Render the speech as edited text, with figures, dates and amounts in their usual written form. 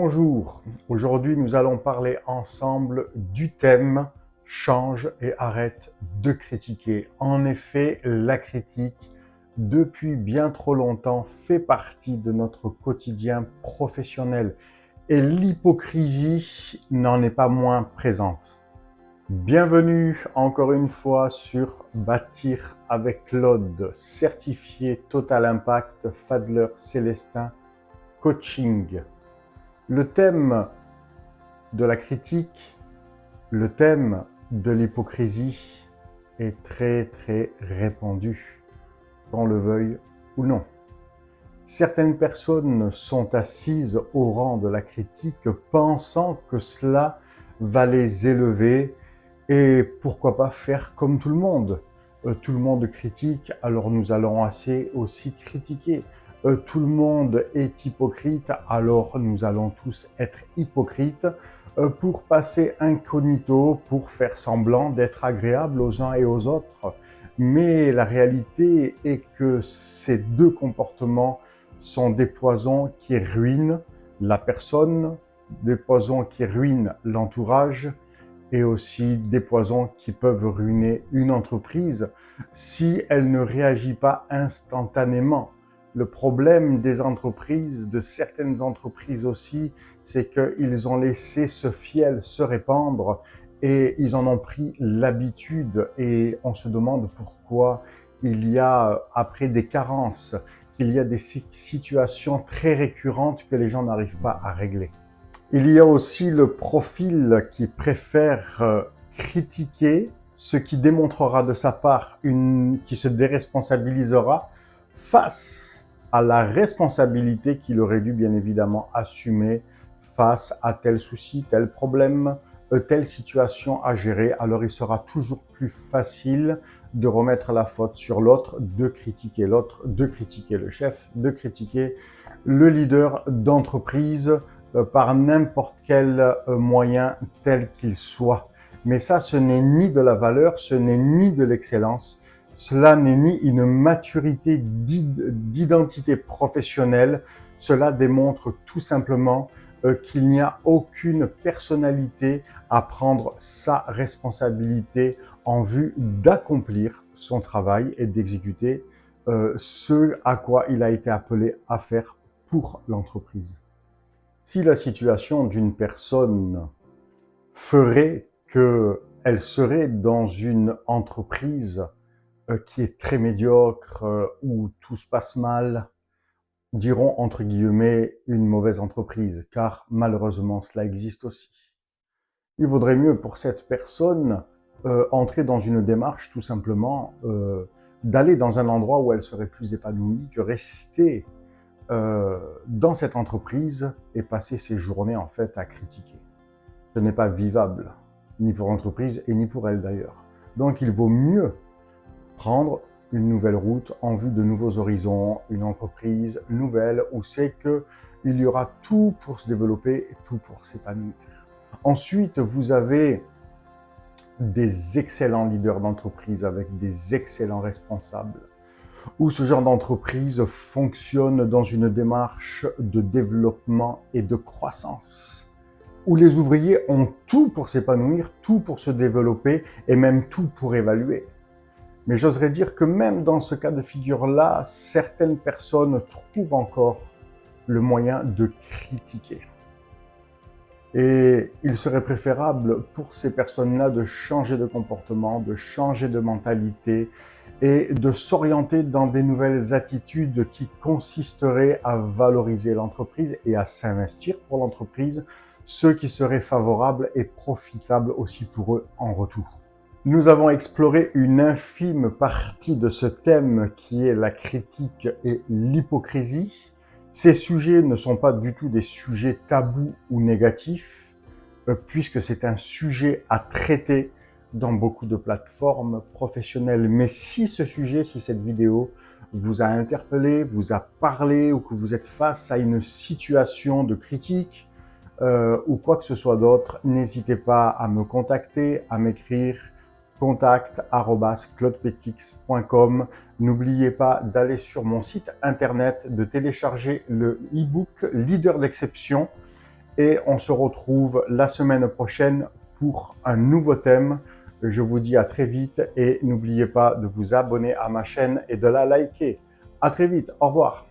Bonjour, aujourd'hui nous allons parler ensemble du thème « Change et arrête de critiquer ». En effet, la critique, depuis bien trop longtemps, fait partie de notre quotidien professionnel et l'hypocrisie n'en est pas moins présente. Bienvenue encore une fois sur Bâtir avec Claude, certifié Total Impact, Fadler Célestin Coaching. Le thème de la critique, le thème de l'hypocrisie est très répandu, qu'on le veuille ou non. Certaines personnes sont assises au rang de la critique pensant que cela va les élever et pourquoi pas faire comme tout le monde. Tout le monde critique, alors nous allons aussi critiquer. Tout le monde est hypocrite, alors nous allons tous être hypocrites pour passer incognito, pour faire semblant d'être agréable aux uns et aux autres. Mais la réalité est que ces deux comportements sont des poisons qui ruinent la personne, des poisons qui ruinent l'entourage et aussi des poisons qui peuvent ruiner une entreprise si elle ne réagit pas instantanément. Le problème des entreprises, de certaines entreprises aussi, c'est qu'ils ont laissé ce fiel se répandre et ils en ont pris l'habitude et on se demande pourquoi il y a, après des carences, qu'il y a des situations très récurrentes que les gens n'arrivent pas à régler. Il y a aussi le profil qui préfère critiquer, ce qui démontrera de sa part qui se déresponsabilisera face à la responsabilité qu'il aurait dû bien évidemment assumer face à tel souci, tel problème, telle situation à gérer. Alors il sera toujours plus facile de remettre la faute sur l'autre, de critiquer l'autre, de critiquer le chef, de critiquer le leader d'entreprise, par n'importe quel moyen tel qu'il soit. Mais ça, ce n'est ni de la valeur, ce n'est ni de l'excellence, cela n'est ni une maturité d'identité professionnelle, cela démontre tout simplement qu'il n'y a aucune personnalité à prendre sa responsabilité en vue d'accomplir son travail et d'exécuter ce à quoi il a été appelé à faire pour l'entreprise. Si la situation d'une personne ferait qu'elle serait dans une entreprise qui est très médiocre, où tout se passe mal, diront entre guillemets une mauvaise entreprise, car malheureusement cela existe aussi. Il vaudrait mieux pour cette personne entrer dans une démarche tout simplement d'aller dans un endroit où elle serait plus épanouie que rester dans cette entreprise et passer ses journées en fait à critiquer. Ce n'est pas vivable, ni pour l'entreprise et ni pour elle d'ailleurs. Donc il vaut mieux prendre une nouvelle route en vue de nouveaux horizons, une entreprise nouvelle où c'est qu'il y aura tout pour se développer et tout pour s'épanouir. Ensuite, vous avez des excellents leaders d'entreprise avec des excellents responsables, où ce genre d'entreprise fonctionne dans une démarche de développement et de croissance, où les ouvriers ont tout pour s'épanouir, tout pour se développer et même tout pour évaluer. Mais j'oserais dire que même dans ce cas de figure-là, certaines personnes trouvent encore le moyen de critiquer. Et il serait préférable pour ces personnes-là de changer de comportement, de changer de mentalité et de s'orienter dans des nouvelles attitudes qui consisteraient à valoriser l'entreprise et à s'investir pour l'entreprise, ce qui serait favorable et profitable aussi pour eux en retour. Nous avons exploré une infime partie de ce thème qui est la critique et l'hypocrisie. Ces sujets ne sont pas du tout des sujets tabous ou négatifs, puisque c'est un sujet à traiter dans beaucoup de plateformes professionnelles. Mais si ce sujet, si cette vidéo vous a interpellé, vous a parlé ou que vous êtes face à une situation de critique ou quoi que ce soit d'autre, n'hésitez pas à me contacter, à m'écrire contact@claudepetix.com. N'oubliez pas d'aller sur mon site internet, de télécharger le e-book Leader d'exception et on se retrouve la semaine prochaine pour un nouveau thème. Je vous dis à très vite et n'oubliez pas de vous abonner à ma chaîne et de la liker. À très vite, au revoir.